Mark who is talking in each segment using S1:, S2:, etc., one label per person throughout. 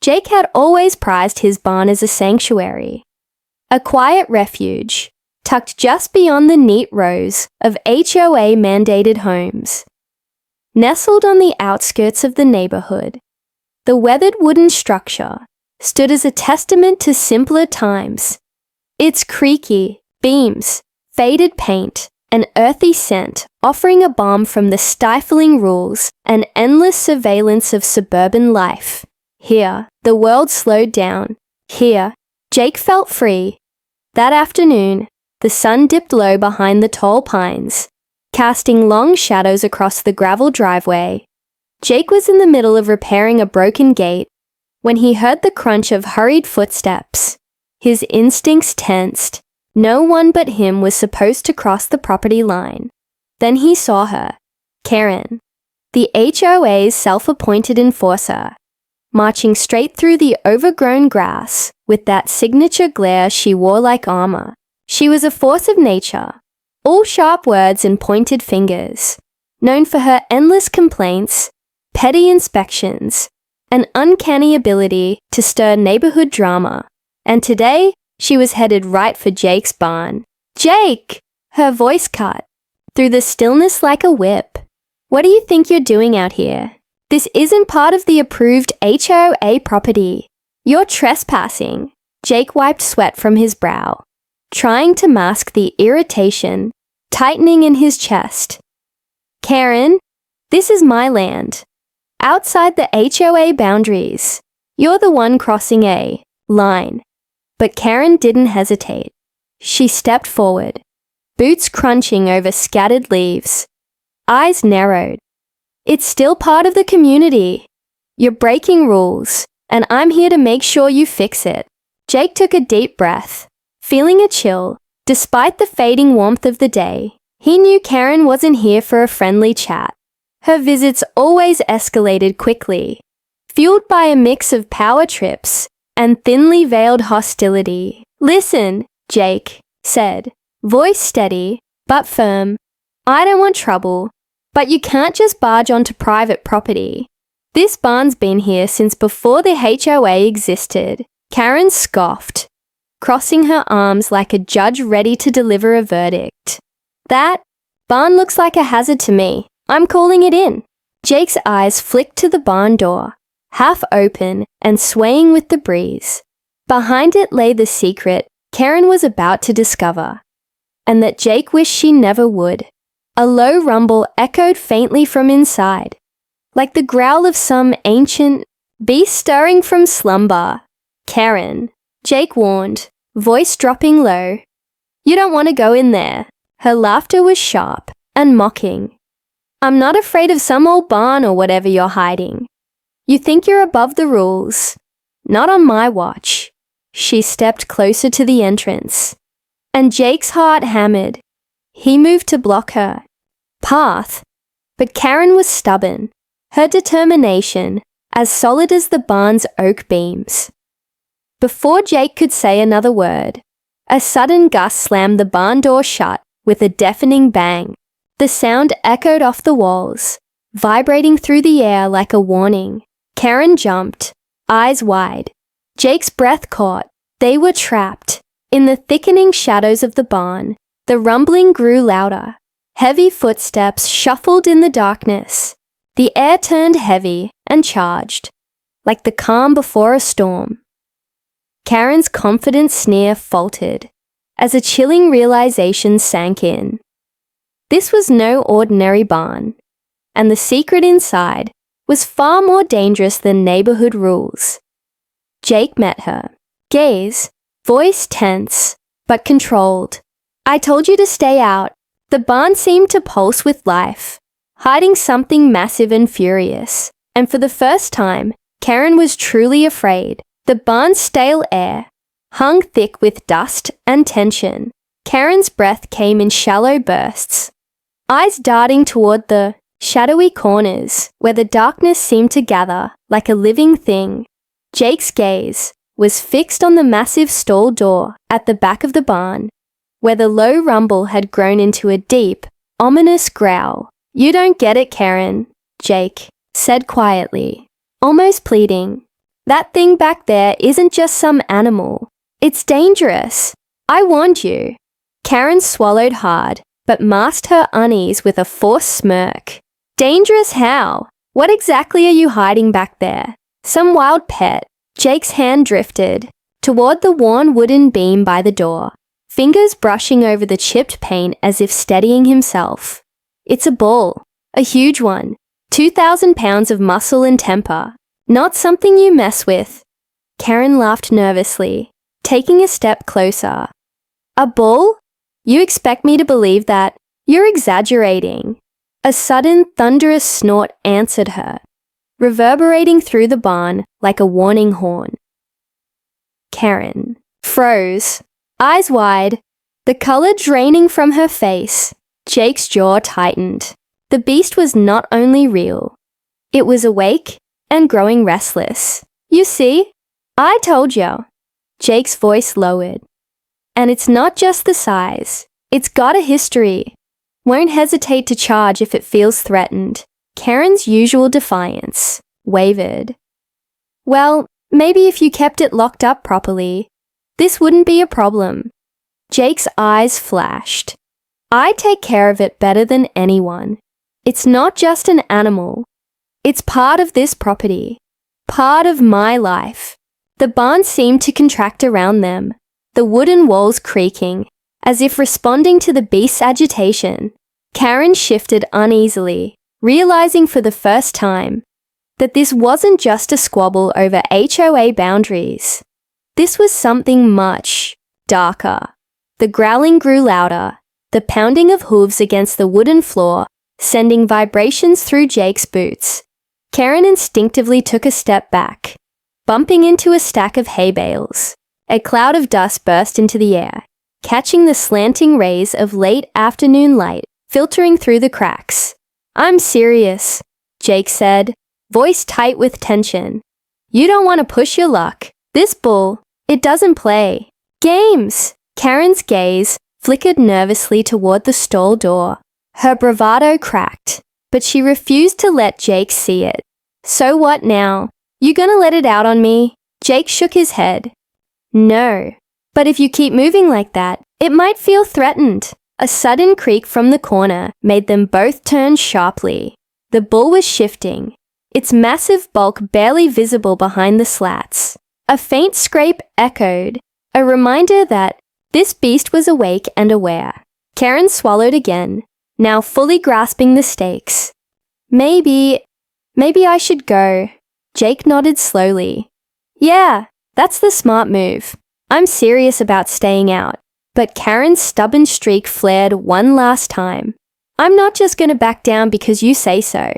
S1: Jake had always prized his barn as a sanctuary, a quiet refuge, tucked just beyond the neat rows of HOA-mandated homes. Nestled on the outskirts of the neighborhood, the weathered wooden structure stood as a testament to simpler times. Its creaky beams, faded paint, and earthy scent offering a balm from the stifling rules and endless surveillance of suburban life. Here, the world slowed down. Here, Jake felt free. That afternoon, the sun dipped low behind the tall pines, casting long shadows across the gravel driveway. Jake was in the middle of repairing a broken gate when he heard the crunch of hurried footsteps. His instincts tensed. No one but him was supposed to cross the property line. Then he saw her, Karen, the HOA's self-appointed enforcer, marching straight through the overgrown grass with that signature glare she wore like armor. She was a force of nature, all sharp words and pointed fingers, known for her endless complaints, petty inspections, and uncanny ability to stir neighborhood drama. And today, she was headed right for Jake's barn. "Jake!" Her voice cut through the stillness like a whip. "What do you think you're doing out here? This isn't part of the approved HOA property. You're trespassing." Jake wiped sweat from his brow, trying to mask the irritation tightening in his chest. "Karen, this is my land. Outside the HOA boundaries. You're the one crossing a line." But Karen didn't hesitate. She stepped forward, boots crunching over scattered leaves, eyes narrowed. "It's still part of the community. You're breaking rules, and I'm here to make sure you fix it." Jake took a deep breath, feeling a chill. Despite the fading warmth of the day, he knew Karen wasn't here for a friendly chat. Her visits always escalated quickly, fueled by a mix of power trips and thinly veiled hostility. "Listen," Jake said, voice steady but firm. "I don't want trouble, but you can't just barge onto private property. This barn's been here since before the HOA existed." Karen scoffed, crossing her arms like a judge ready to deliver a verdict. "That barn looks like a hazard to me. I'm calling it in." Jake's eyes flicked to the barn door, half open and swaying with the breeze. Behind it lay the secret Karen was about to discover, and that Jake wished she never would. A low rumble echoed faintly from inside, like the growl of some ancient beast stirring from slumber. "Karen," Jake warned, voice dropping low. "You don't want to go in there." Her laughter was sharp and mocking. "I'm not afraid of some old barn or whatever you're hiding. You think you're above the rules. Not on my watch." She stepped closer to the entrance, and Jake's heart hammered. He moved to block her path, but Karen was stubborn, her determination as solid as the barn's oak beams. Before Jake could say another word, a sudden gust slammed the barn door shut with a deafening bang. The sound echoed off the walls, vibrating through the air like a warning. Karen jumped, eyes wide. Jake's breath caught. They were trapped. In the thickening shadows of the barn, the rumbling grew louder. Heavy footsteps shuffled in the darkness. The air turned heavy and charged, like the calm before a storm. Karen's confident sneer faltered as a chilling realization sank in. This was no ordinary barn, and the secret inside was far more dangerous than neighborhood rules. Jake met her, gaze, voice tense, but controlled. "I told you to stay out." The barn seemed to pulse with life, hiding something massive and furious. And for the first time, Karen was truly afraid. The barn's stale air hung thick with dust and tension. Karen's breath came in shallow bursts, eyes darting toward the shadowy corners where the darkness seemed to gather like a living thing. Jake's gaze was fixed on the massive stall door at the back of the barn, where the low rumble had grown into a deep, ominous growl. "You don't get it, Karen," Jake said quietly, almost pleading. That thing back there isn't just some animal. It's dangerous. I warned you." Karen swallowed hard, but masked her unease with a forced smirk. "Dangerous how? What exactly are you hiding back there? Some wild pet?" Jake's hand drifted toward the worn wooden beam by the door, fingers brushing over the chipped paint as if steadying himself. "It's a bull. A huge one. 2,000 pounds of muscle and temper. Not something you mess with." Karen laughed nervously, taking a step closer. "A bull? You expect me to believe that? You're exaggerating." A sudden, thunderous snort answered her, reverberating through the barn like a warning horn. Karen froze, eyes wide, the color draining from her face. Jake's jaw tightened. The beast was not only real, it was awake and growing restless. "You see? I told you." Jake's voice lowered. "And it's not just the size. It's got a history. Won't hesitate to charge if it feels threatened." Karen's usual defiance wavered. "Well, maybe if you kept it locked up properly, this wouldn't be a problem." Jake's eyes flashed. "I take care of it better than anyone. It's not just an animal. It's part of this property. Part of my life." The barn seemed to contract around them, the wooden walls creaking, as if responding to the beast's agitation. Karen shifted uneasily, realizing for the first time that this wasn't just a squabble over HOA boundaries. This was something much darker. The growling grew louder, the pounding of hooves against the wooden floor sending vibrations through Jake's boots. Karen instinctively took a step back, bumping into a stack of hay bales. A cloud of dust burst into the air, catching the slanting rays of late afternoon light filtering through the cracks. "I'm serious," Jake said, voice tight with tension. "You don't want to push your luck. This bull, it doesn't play games." Karen's gaze flickered nervously toward the stall door. Her bravado cracked, but she refused to let Jake see it. "So what now? You gonna let it out on me?" Jake shook his head. "No, but if you keep moving like that, it might feel threatened." A sudden creak from the corner made them both turn sharply. The bull was shifting, its massive bulk barely visible behind the slats. A faint scrape echoed, a reminder that this beast was awake and aware. Karen swallowed again, now fully grasping the stakes. Maybe I should go." Jake nodded slowly. "Yeah, that's the smart move. I'm serious about staying out." But Karen's stubborn streak flared one last time. "I'm not just gonna back down because you say so."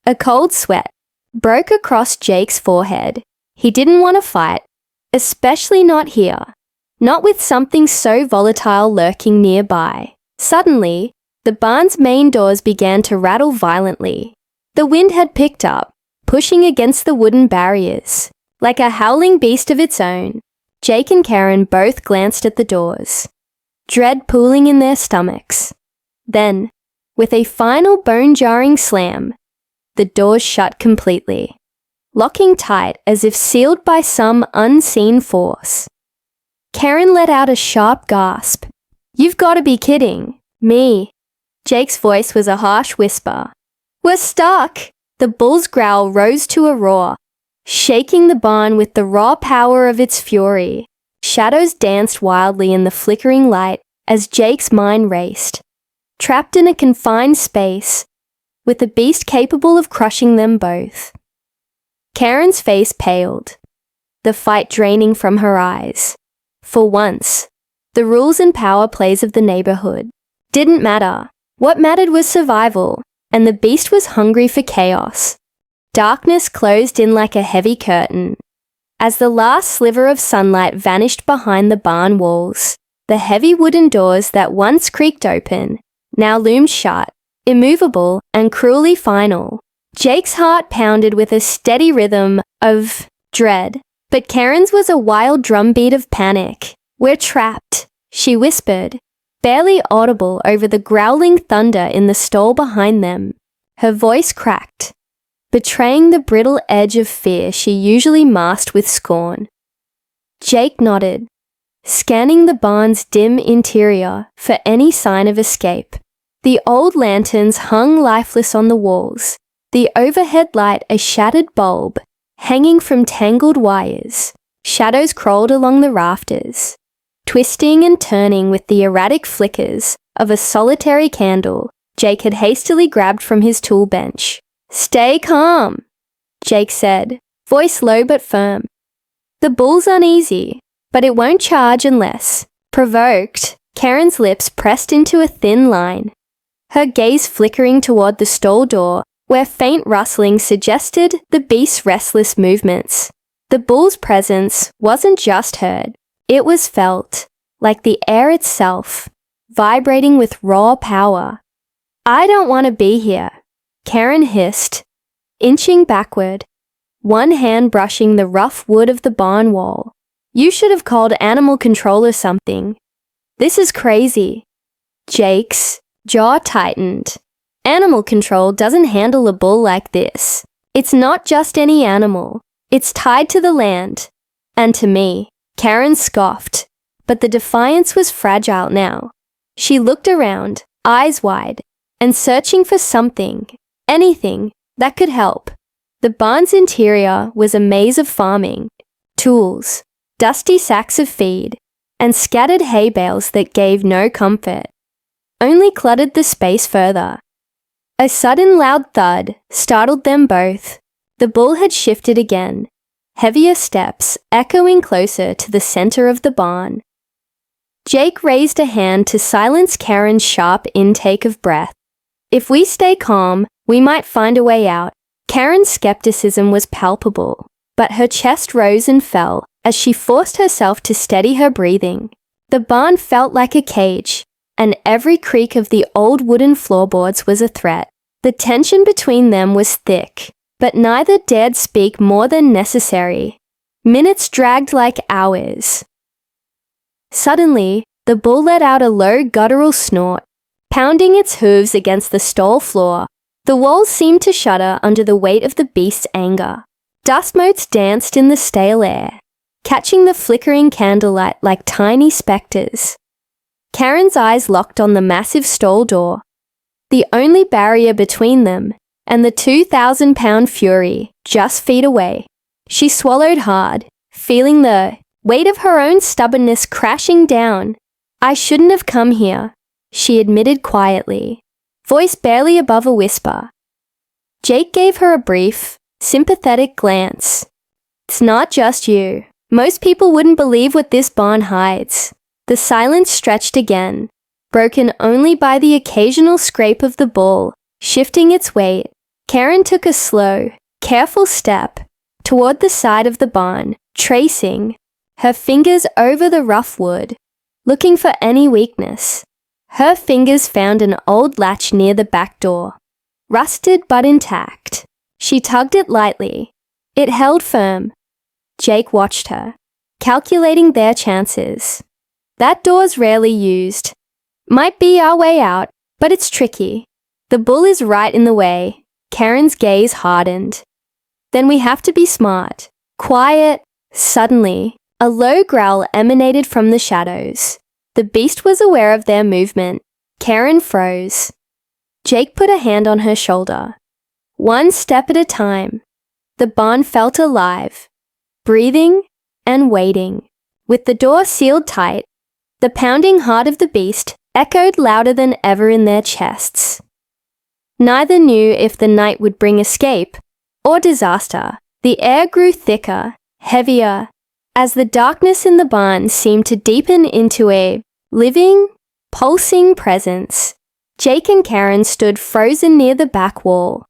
S1: A cold sweat broke across Jake's forehead. He didn't want to fight, especially not here. Not with something so volatile lurking nearby. Suddenly, the barn's main doors began to rattle violently. The wind had picked up, pushing against the wooden barriers, like a howling beast of its own. Jake and Karen both glanced at the doors, dread pooling in their stomachs. Then, with a final bone-jarring slam, the doors shut completely, locking tight as if sealed by some unseen force. Karen let out a sharp gasp. "You've got to be kidding me." Jake's voice was a harsh whisper. "We're stuck." The bull's growl rose to a roar, shaking the barn with the raw power of its fury. Shadows danced wildly in the flickering light as Jake's mind raced. Trapped in a confined space, with a beast capable of crushing them both. Karen's face paled, the fight draining from her eyes. For once, the rules and power plays of the neighborhood didn't matter. What mattered was survival, and the beast was hungry for chaos. Darkness closed in like a heavy curtain. As the last sliver of sunlight vanished behind the barn walls, the heavy wooden doors that once creaked open now loomed shut, immovable and cruelly final. Jake's heart pounded with a steady rhythm of dread, but Karen's was a wild drumbeat of panic. "We're trapped," she whispered, barely audible over the growling thunder in the stall behind them. Her voice cracked. betraying the brittle edge of fear she usually masked with scorn. Jake nodded, scanning the barn's dim interior for any sign of escape. The old lanterns hung lifeless on the walls, the overhead light a shattered bulb, hanging from tangled wires. Shadows crawled along the rafters, twisting and turning with the erratic flickers of a solitary candle Jake had hastily grabbed from his tool bench. "Stay calm," Jake said, voice low but firm. "The bull's uneasy, but it won't charge unless provoked." Karen's lips pressed into a thin line, her gaze flickering toward the stall door, where faint rustling suggested the beast's restless movements. The bull's presence wasn't just heard, it was felt, like the air itself, vibrating with raw power. "I don't want to be here," Karen hissed, inching backward, one hand brushing the rough wood of the barn wall. "You should have called animal control or something. This is crazy." Jake's jaw tightened. "Animal control doesn't handle a bull like this. It's not just any animal. It's tied to the land. And to me." Karen scoffed, but the defiance was fragile now. She looked around, eyes wide, and searching for something, anything, that could help. The barn's interior was a maze of farming, tools, dusty sacks of feed, and scattered hay bales that gave no comfort, only cluttered the space further. A sudden loud thud startled them both. The bull had shifted again, heavier steps echoing closer to the center of the barn. Jake raised a hand to silence Karen's sharp intake of breath. "If we stay calm, we might find a way out." Karen's skepticism was palpable, but her chest rose and fell as she forced herself to steady her breathing. The barn felt like a cage, and every creak of the old wooden floorboards was a threat. The tension between them was thick, but neither dared speak more than necessary. Minutes dragged like hours. Suddenly, the bull let out a low guttural snort, pounding its hooves against the stall floor. The walls seemed to shudder under the weight of the beast's anger. Dust motes danced in the stale air, catching the flickering candlelight like tiny specters. Karen's eyes locked on the massive stall door, the only barrier between them and the 2,000-pound fury just feet away. She swallowed hard, feeling the weight of her own stubbornness crashing down. "I shouldn't have come here," she admitted quietly, voice barely above a whisper. Jake gave her a brief, sympathetic glance. "It's not just you. Most people wouldn't believe what this barn hides." The silence stretched again, broken only by the occasional scrape of the bull, shifting its weight. Karen took a slow, careful step toward the side of the barn, tracing her fingers over the rough wood, looking for any weakness. Her fingers found an old latch near the back door, rusted but intact. She tugged it lightly. It held firm. Jake watched her, calculating their chances. "That door's rarely used. Might be our way out, but it's tricky. The bull is right in the way." Karen's gaze hardened. "Then we have to be smart. Quiet." Suddenly, a low growl emanated from the shadows. The beast was aware of their movement. Karen froze. Jake put a hand on her shoulder. One step at a time. The barn felt alive, breathing and waiting. With the door sealed tight, the pounding heart of the beast echoed louder than ever in their chests. Neither knew if the night would bring escape or disaster. The air grew thicker, heavier, as the darkness in the barn seemed to deepen into a living, pulsing presence. Jake and Karen stood frozen near the back wall,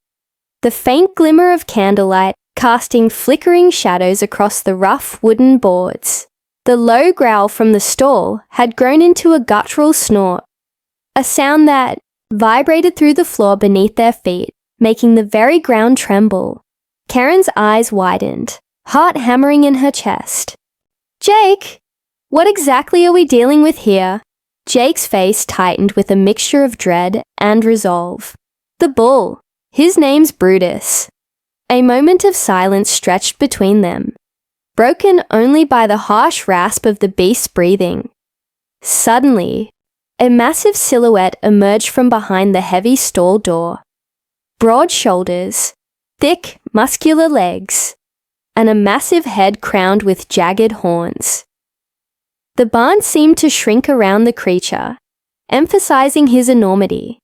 S1: the faint glimmer of candlelight casting flickering shadows across the rough wooden boards. The low growl from the stall had grown into a guttural snort, a sound that vibrated through the floor beneath their feet, making the very ground tremble. Karen's eyes widened, heart hammering in her chest. "Jake, what exactly are we dealing with here?" Jake's face tightened with a mixture of dread and resolve. "The bull. His name's Brutus. A moment of silence stretched between them, broken only by the harsh rasp of the beast's breathing. Suddenly, a massive silhouette emerged from behind the heavy stall door. Broad shoulders, thick, muscular legs, and a massive head crowned with jagged horns. The barn seemed to shrink around the creature, emphasizing his enormity.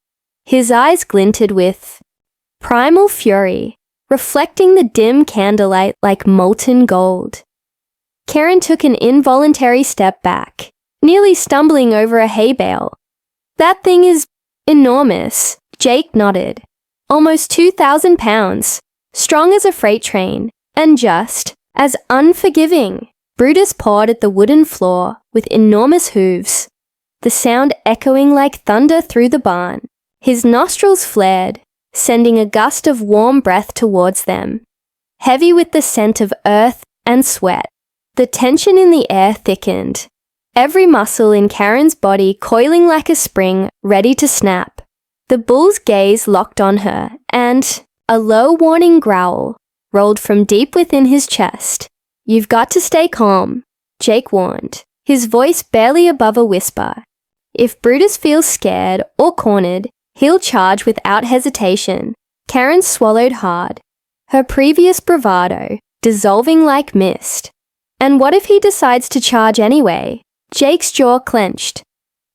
S1: His eyes glinted with primal fury, reflecting the dim candlelight like molten gold. Karen took an involuntary step back, nearly stumbling over a hay bale. "That thing is enormous," Jake nodded. "Almost 2,000 pounds, strong as a freight train, and just as unforgiving." Brutus pawed at the wooden floor with enormous hooves, the sound echoing like thunder through the barn. His nostrils flared, sending a gust of warm breath towards them, heavy with the scent of earth and sweat. The tension in the air thickened, every muscle in Karen's body coiling like a spring, ready to snap. The bull's gaze locked on her, and a low warning growl rolled from deep within his chest. "You've got to stay calm," Jake warned, his voice barely above a whisper. "If Brutus feels scared or cornered, he'll charge without hesitation." Karen swallowed hard, her previous bravado dissolving like mist. "And what if he decides to charge anyway?" Jake's jaw clenched.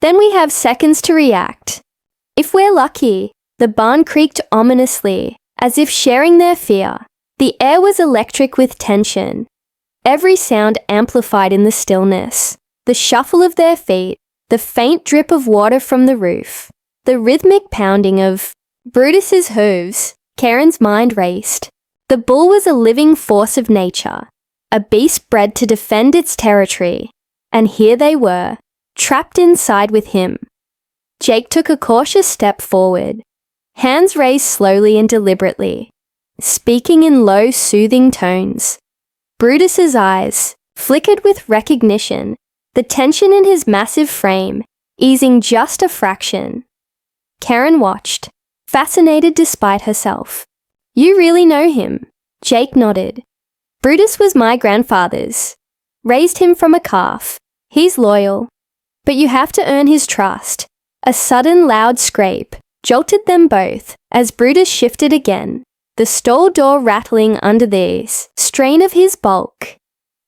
S1: "Then we have seconds to react. If we're lucky." The barn creaked ominously, as if sharing their fear. The air was electric with tension, every sound amplified in the stillness. The shuffle of their feet, the faint drip of water from the roof, the rhythmic pounding of Brutus's hooves. Karen's mind raced. The bull was a living force of nature, a beast bred to defend its territory, and here they were, trapped inside with him. Jake took a cautious step forward, hands raised slowly and deliberately, speaking in low, soothing tones. Brutus's eyes flickered with recognition, the tension in his massive frame easing just a fraction. Karen watched, fascinated despite herself. "You really know him?" Jake nodded. "Brutus was my grandfather's. Raised him from a calf. He's loyal. But you have to earn his trust." A sudden loud scrape jolted them both as Brutus shifted again, the stall door rattling under the strain of his bulk.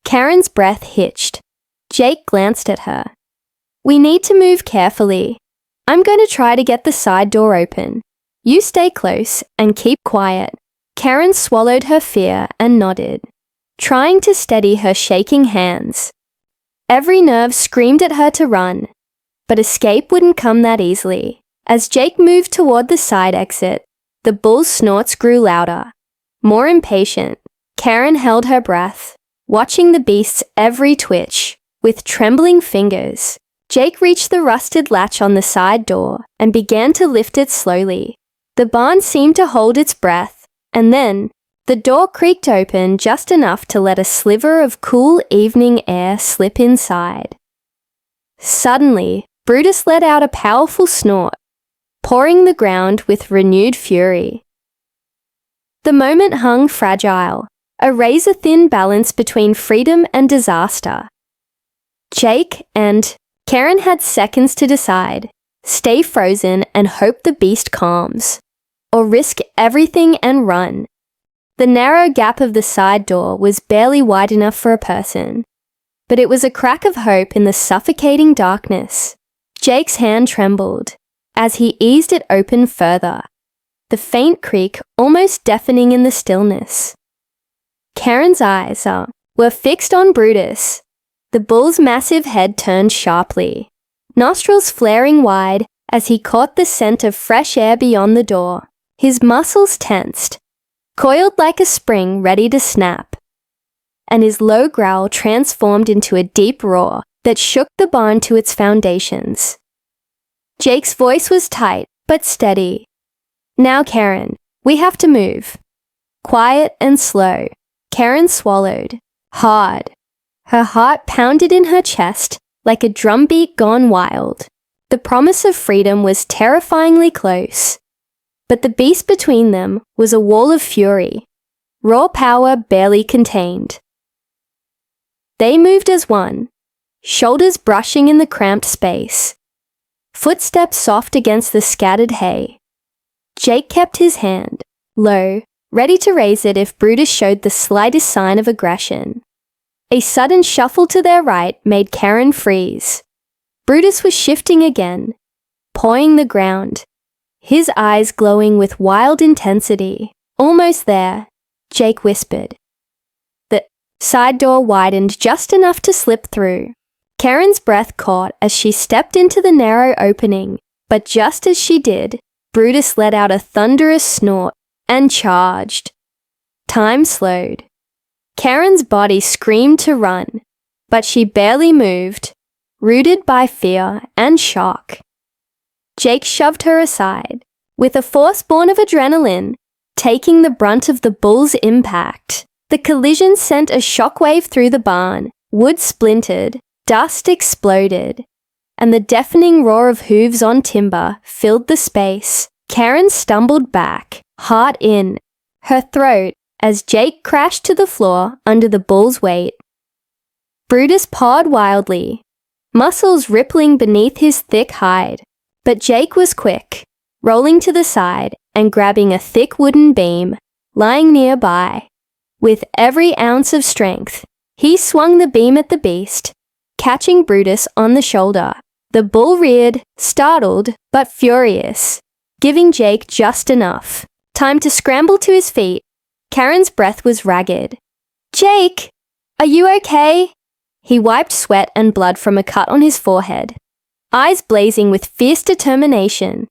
S1: Karen's breath hitched. Jake glanced at her. "We need to move carefully. I'm going to try to get the side door open. You stay close and keep quiet." Karen swallowed her fear and nodded, trying to steady her shaking hands. Every nerve screamed at her to run, but escape wouldn't come that easily. As Jake moved toward the side exit, the bull's snorts grew louder, more impatient. Karen held her breath, watching the beast's every twitch. With trembling fingers, Jake reached the rusted latch on the side door and began to lift it slowly. The barn seemed to hold its breath, and then the door creaked open just enough to let a sliver of cool evening air slip inside. Suddenly, Brutus let out a powerful snort, pawing the ground with renewed fury. The moment hung fragile, a razor-thin balance between freedom and disaster. Jake and Karen had seconds to decide: stay frozen and hope the beast calms, or risk everything and run. The narrow gap of the side door was barely wide enough for a person, but it was a crack of hope in the suffocating darkness. Jake's hand trembled as he eased it open further, the faint creak almost deafening in the stillness. Karen's eyes were fixed on Brutus. The bull's massive head turned sharply, nostrils flaring wide as he caught the scent of fresh air beyond the door. His muscles tensed, coiled like a spring ready to snap, and his low growl transformed into a deep roar that shook the barn to its foundations. Jake's voice was tight but steady. "Now, Karen, we have to move." Quiet and slow, Karen swallowed, hard. Her heart pounded in her chest like a drumbeat gone wild. The promise of freedom was terrifyingly close, but the beast between them was a wall of fury, raw power barely contained. They moved as one, shoulders brushing in the cramped space, footsteps soft against the scattered hay. Jake kept his hand low, ready to raise it if Brutus showed the slightest sign of aggression. A sudden shuffle to their right made Karen freeze. Brutus was shifting again, pawing the ground, his eyes glowing with wild intensity. Almost there, Jake whispered. The side door widened just enough to slip through. Karen's breath caught as she stepped into the narrow opening, but just as she did, Brutus let out a thunderous snort and charged. Time slowed. Karen's body screamed to run, but she barely moved, rooted by fear and shock. Jake shoved her aside, with a force born of adrenaline, taking the brunt of the bull's impact. The collision sent a shockwave through the barn, wood splintered, dust exploded, and the deafening roar of hooves on timber filled the space. Karen stumbled back, heart in, her throat, as Jake crashed to the floor under the bull's weight. Brutus pawed wildly, muscles rippling beneath his thick hide, but Jake was quick, rolling to the side and grabbing a thick wooden beam lying nearby. With every ounce of strength, he swung the beam at the beast, catching Brutus on the shoulder. The bull reared, startled but furious, giving Jake just enough time to scramble to his feet. Karen's breath was ragged. "Jake, are you okay?" He wiped sweat and blood from a cut on his forehead, eyes blazing with fierce determination.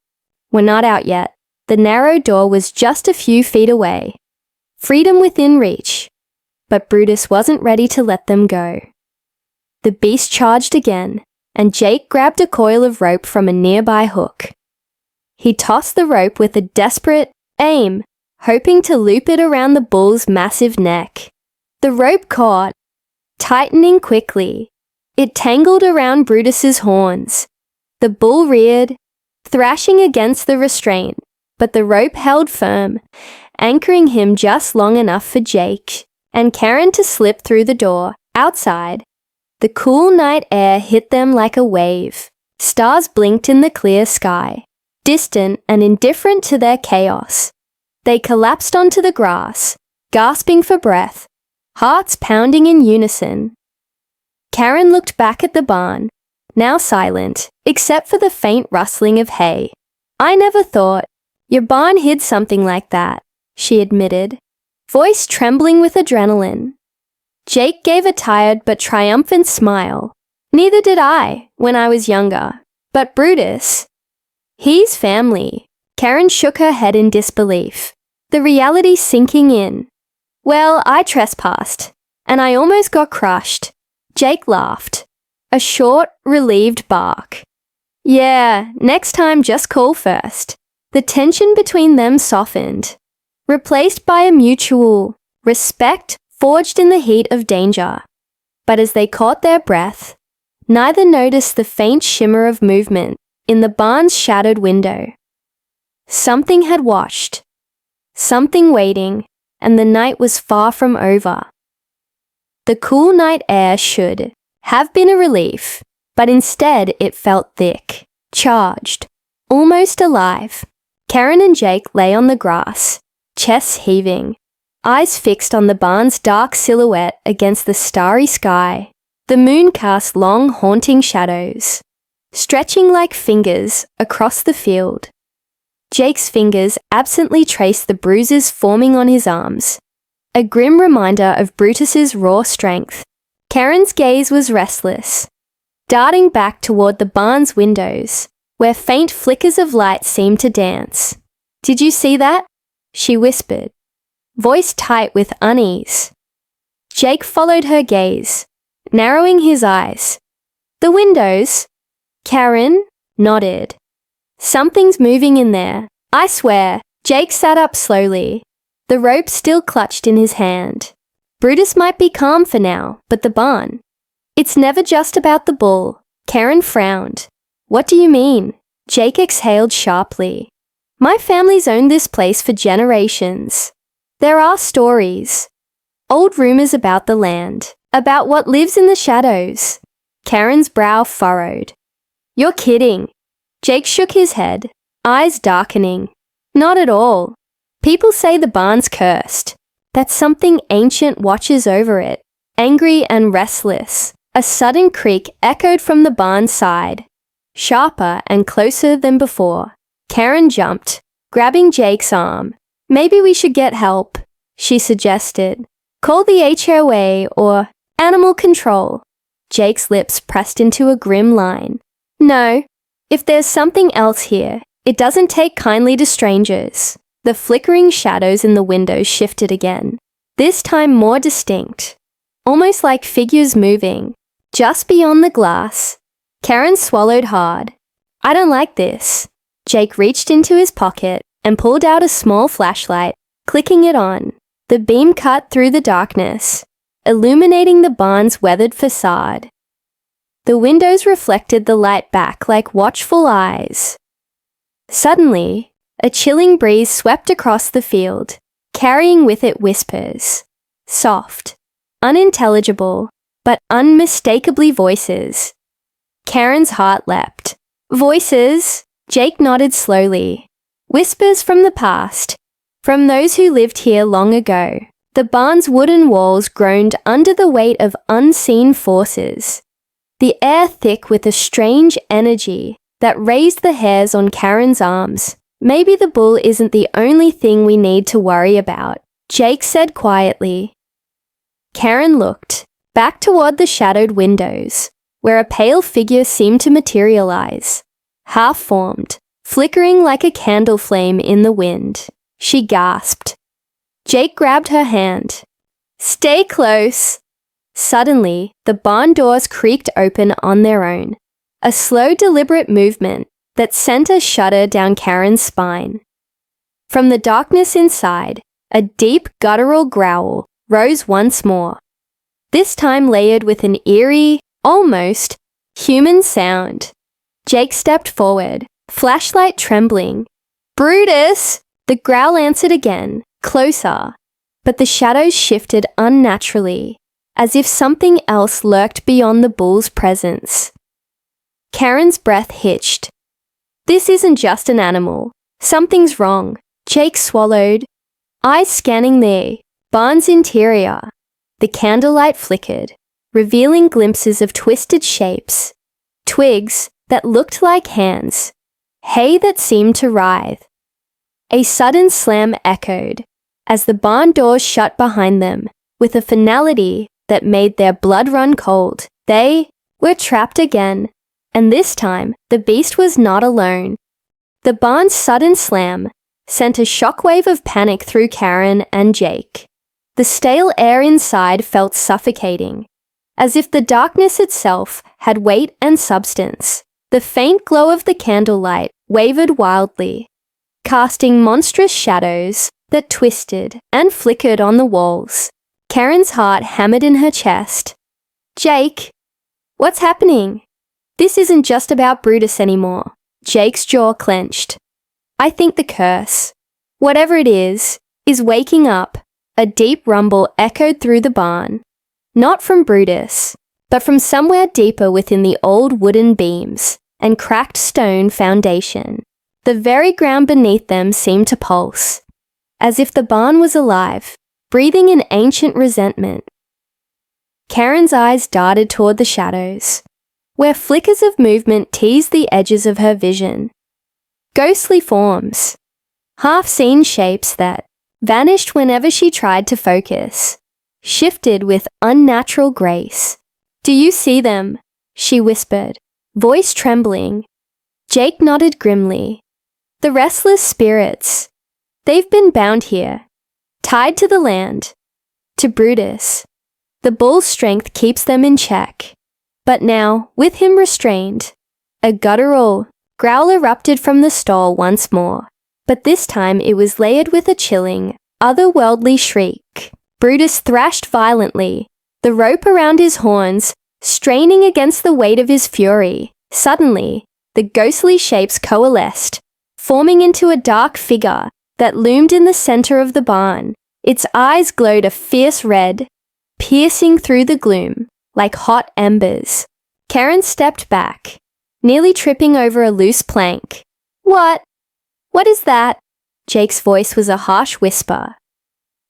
S1: "We're not out yet." The narrow door was just a few feet away, freedom within reach, but Brutus wasn't ready to let them go. The beast charged again, and Jake grabbed a coil of rope from a nearby hook. He tossed the rope with a desperate aim, hoping to loop it around the bull's massive neck. The rope caught, tightening quickly. It tangled around Brutus's horns. The bull reared, thrashing against the restraint, but the rope held firm, anchoring him just long enough for Jake and Karen to slip through the door. Outside, the cool night air hit them like a wave. Stars blinked in the clear sky, distant and indifferent to their chaos. They collapsed onto the grass, gasping for breath, hearts pounding in unison. Karen looked back at the barn, now silent, except for the faint rustling of hay. "I never thought your barn hid something like that," she admitted, voice trembling with adrenaline. Jake gave a tired but triumphant smile. "Neither did I, when I was younger. But Brutus, he's family." Karen shook her head in disbelief, the reality sinking in. "Well, I trespassed, and I almost got crushed." Jake laughed, a short, relieved bark. "Yeah, next time just call first." The tension between them softened, replaced by a mutual respect forged in the heat of danger. But as they caught their breath, neither noticed the faint shimmer of movement in the barn's shadowed window. Something had watched, something waiting, and the night was far from over. The cool night air should have been a relief, but instead it felt thick, charged, almost alive. Karen and Jake lay on the grass, chests heaving, eyes fixed on the barn's dark silhouette against the starry sky. The moon cast long, haunting shadows, stretching like fingers across the field. Jake's fingers absently traced the bruises forming on his arms, a grim reminder of Brutus's raw strength. Karen's gaze was restless, darting back toward the barn's windows, where faint flickers of light seemed to dance. "Did you see that?" she whispered, voice tight with unease. Jake followed her gaze, narrowing his eyes. "The windows?" Karen nodded. "Something's moving in there, I swear." Jake sat up slowly, the rope still clutched in his hand. Brutus might be calm for now, but the barn. "It's never just about the bull." Karen frowned. "What do you mean?" Jake exhaled sharply. "My family's owned this place for generations. There are stories. Old rumors about the land, about what lives in the shadows. Karen's brow furrowed. You're kidding. Jake shook his head, eyes darkening. Not at all. People say the barn's cursed, that something ancient watches over it, angry and restless. A sudden creak echoed from the barn's side, sharper and closer than before. Karen jumped, grabbing Jake's arm. Maybe we should get help, she suggested. Call the HOA or animal control. Jake's lips pressed into a grim line. No, if there's something else here, it doesn't take kindly to strangers. The flickering shadows in the window shifted again, this time more distinct, almost like figures moving. Just beyond the glass, Karen swallowed hard. I don't like this. Jake reached into his pocket and pulled out a small flashlight, clicking it on. The beam cut through the darkness, illuminating the barn's weathered facade. The windows reflected the light back like watchful eyes. Suddenly, a chilling breeze swept across the field, carrying with it whispers. Soft, unintelligible, but unmistakably voices. Karen's heart leapt. Voices? Jake nodded slowly. Whispers from the past, from those who lived here long ago. The barn's wooden walls groaned under the weight of unseen forces, the air thick with a strange energy that raised the hairs on Karen's arms. Maybe the bull isn't the only thing we need to worry about, Jake said quietly. Karen looked back toward the shadowed windows, where a pale figure seemed to materialize, half-formed, flickering like a candle flame in the wind. She gasped. Jake grabbed her hand. Stay close. Suddenly, the barn doors creaked open on their own, a slow, deliberate movement that sent a shudder down Karen's spine. From the darkness inside, a deep, guttural growl rose once more, this time layered with an eerie, almost human sound. Jake stepped forward, flashlight trembling. Brutus! The growl answered again, closer, but the shadows shifted unnaturally, as if something else lurked beyond the bull's presence. Karen's breath hitched. This isn't just an animal. Something's wrong. Jake swallowed, eyes scanning the barn's interior. The candlelight flickered, revealing glimpses of twisted shapes, twigs that looked like hands, hay that seemed to writhe. A sudden slam echoed as the barn doors shut behind them with a finality that made their blood run cold. They were trapped again, and this time the beast was not alone. The barn's sudden slam sent a shockwave of panic through Karen and Jake. The stale air inside felt suffocating, as if the darkness itself had weight and substance. The faint glow of the candlelight wavered wildly, casting monstrous shadows that twisted and flickered on the walls. Karen's heart hammered in her chest. Jake, what's happening? This isn't just about Brutus anymore. Jake's jaw clenched. I think the curse, whatever it is waking up. A deep rumble echoed through the barn, not from Brutus, but from somewhere deeper within the old wooden beams and cracked stone foundation. The very ground beneath them seemed to pulse, as if the barn was alive, breathing an ancient resentment. Karen's eyes darted toward the shadows, where flickers of movement teased the edges of her vision. Ghostly forms, half-seen shapes that vanished whenever she tried to focus, shifted with unnatural grace. Do you see them? She whispered, voice trembling. Jake nodded grimly. The restless spirits. They've been bound here, tied to the land, to Brutus. The bull's strength keeps them in check. But now, with him restrained, a guttural growl erupted from the stall once more. But this time it was layered with a chilling, otherworldly shriek. Brutus thrashed violently, the rope around his horns straining against the weight of his fury. Suddenly, the ghostly shapes coalesced, forming into a dark figure that loomed in the center of the barn. Its eyes glowed a fierce red, piercing through the gloom like hot embers. Karen stepped back, nearly tripping over a loose plank. "What? What is that?" Jake's voice was a harsh whisper.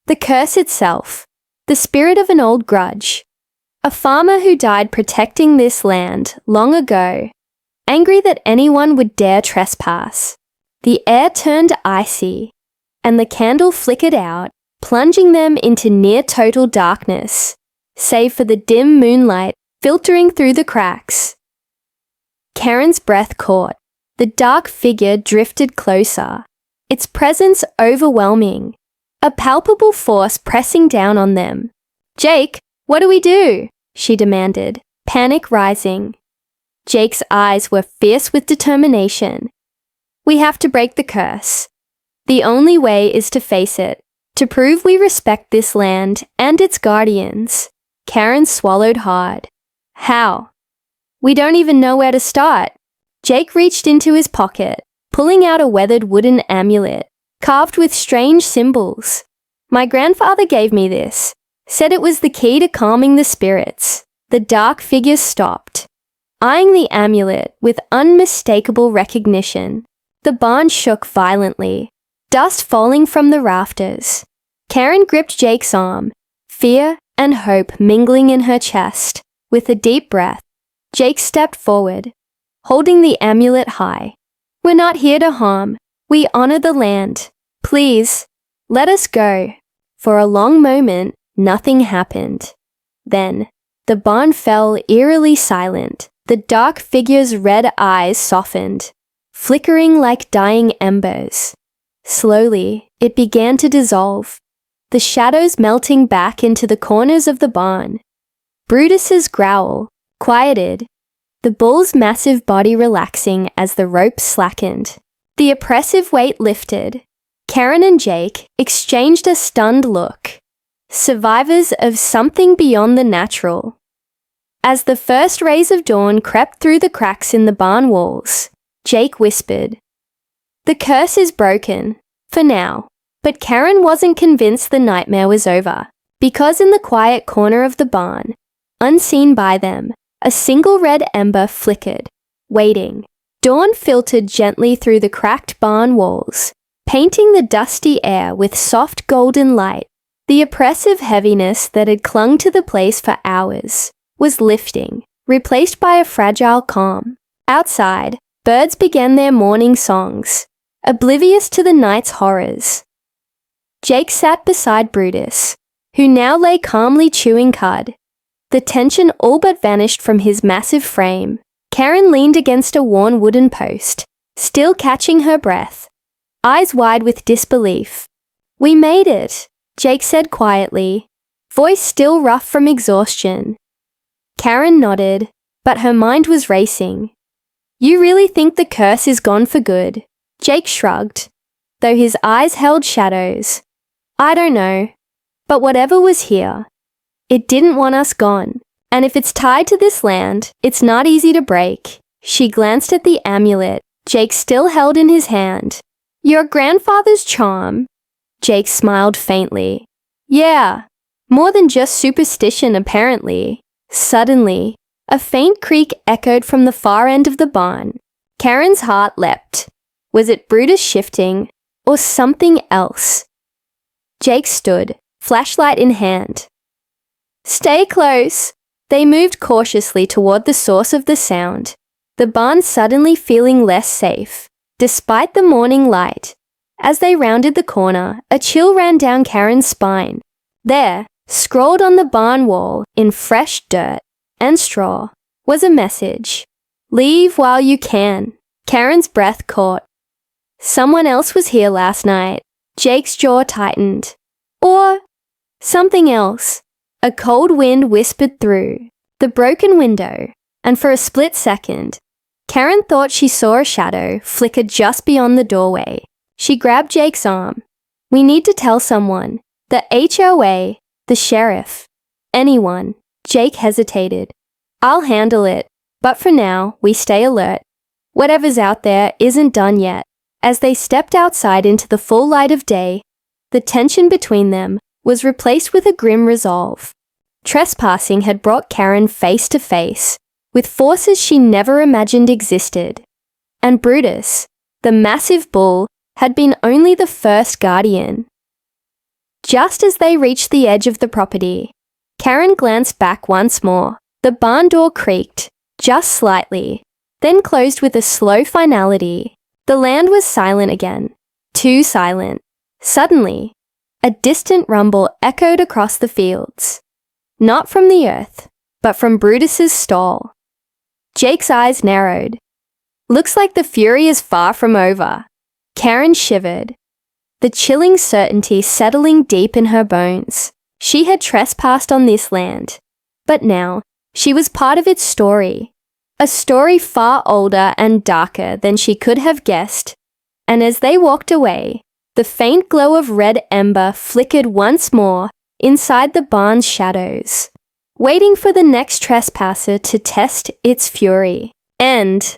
S1: "The curse itself, the spirit of an old grudge. A farmer who died protecting this land long ago, angry that anyone would dare trespass." The air turned icy, and the candle flickered out, plunging them into near-total darkness, save for the dim moonlight filtering through the cracks. Karen's breath caught. The dark figure drifted closer, its presence overwhelming, a palpable force pressing down on them. "Jake, what do we do?" she demanded, panic rising. Jake's eyes were fierce with determination. "We have to break the curse. The only way is to face it, to prove we respect this land and its guardians." Karen swallowed hard. "How?" "We don't even know where to start." Jake reached into his pocket, pulling out a weathered wooden amulet, carved with strange symbols. "My grandfather gave me this, said it was the key to calming the spirits." The dark figure stopped, eyeing the amulet with unmistakable recognition. The barn shook violently, dust falling from the rafters. Karen gripped Jake's arm, fear and hope mingling in her chest. With a deep breath, Jake stepped forward, holding the amulet high. "We're not here to harm. We honor the land. Please, let us go." For a long moment, nothing happened. Then, the barn fell eerily silent. The dark figure's red eyes softened, flickering like dying embers. Slowly, it began to dissolve, the shadows melting back into the corners of the barn. Brutus's growl quieted, the bull's massive body relaxing as the rope slackened. The oppressive weight lifted. Karen and Jake exchanged a stunned look, survivors of something beyond the natural. As the first rays of dawn crept through the cracks in the barn walls, Jake whispered, "The curse is broken, for now." But Karen wasn't convinced the nightmare was over, because in the quiet corner of the barn, unseen by them, a single red ember flickered, waiting. Dawn filtered gently through the cracked barn walls, painting the dusty air with soft golden light. The oppressive heaviness that had clung to the place for hours was lifting, replaced by a fragile calm. Outside, birds began their morning songs, oblivious to the night's horrors. Jake sat beside Brutus, who now lay calmly chewing cud. The tension all but vanished from his massive frame. Karen leaned against a worn wooden post, still catching her breath, eyes wide with disbelief. "We made it," Jake said quietly, voice still rough from exhaustion. Karen nodded, but her mind was racing. "You really think the curse is gone for good?" Jake shrugged, though his eyes held shadows. "I don't know, but whatever was here, it didn't want us gone. And if it's tied to this land, it's not easy to break." She glanced at the amulet Jake still held in his hand. "Your grandfather's charm?" Jake smiled faintly. "Yeah, more than just superstition apparently." Suddenly, a faint creak echoed from the far end of the barn. Karen's heart leapt. Was it Brutus shifting, or something else? Jake stood, flashlight in hand. "Stay close." They moved cautiously toward the source of the sound, the barn suddenly feeling less safe, despite the morning light. As they rounded the corner, a chill ran down Karen's spine. There, scrawled on the barn wall in fresh dirt and straw, was a message. "Leave while you can." Karen's breath caught. Someone else was here last night. Jake's jaw tightened. Or something else. A cold wind whispered through the broken window, and for a split second, Karen thought she saw a shadow flicker just beyond the doorway. She grabbed Jake's arm. "We need to tell someone. The HOA, the sheriff, anyone." Jake hesitated. "I'll handle it, but for now, we stay alert. Whatever's out there isn't done yet." As they stepped outside into the full light of day, the tension between them was replaced with a grim resolve. Trespassing had brought Karen face to face with forces she never imagined existed. And Brutus, the massive bull, had been only the first guardian. Just as they reached the edge of the property, Karen glanced back once more. The barn door creaked, just slightly, then closed with a slow finality. The land was silent again. Too silent. Suddenly, a distant rumble echoed across the fields. Not from the earth, but from Brutus's stall. Jake's eyes narrowed. Looks like the fury is far from over. Karen shivered, the chilling certainty settling deep in her bones. She had trespassed on this land, but now she was part of its story. A story far older and darker than she could have guessed. And as they walked away, the faint glow of red ember flickered once more inside the barn's shadows, waiting for the next trespasser to test its fury. End.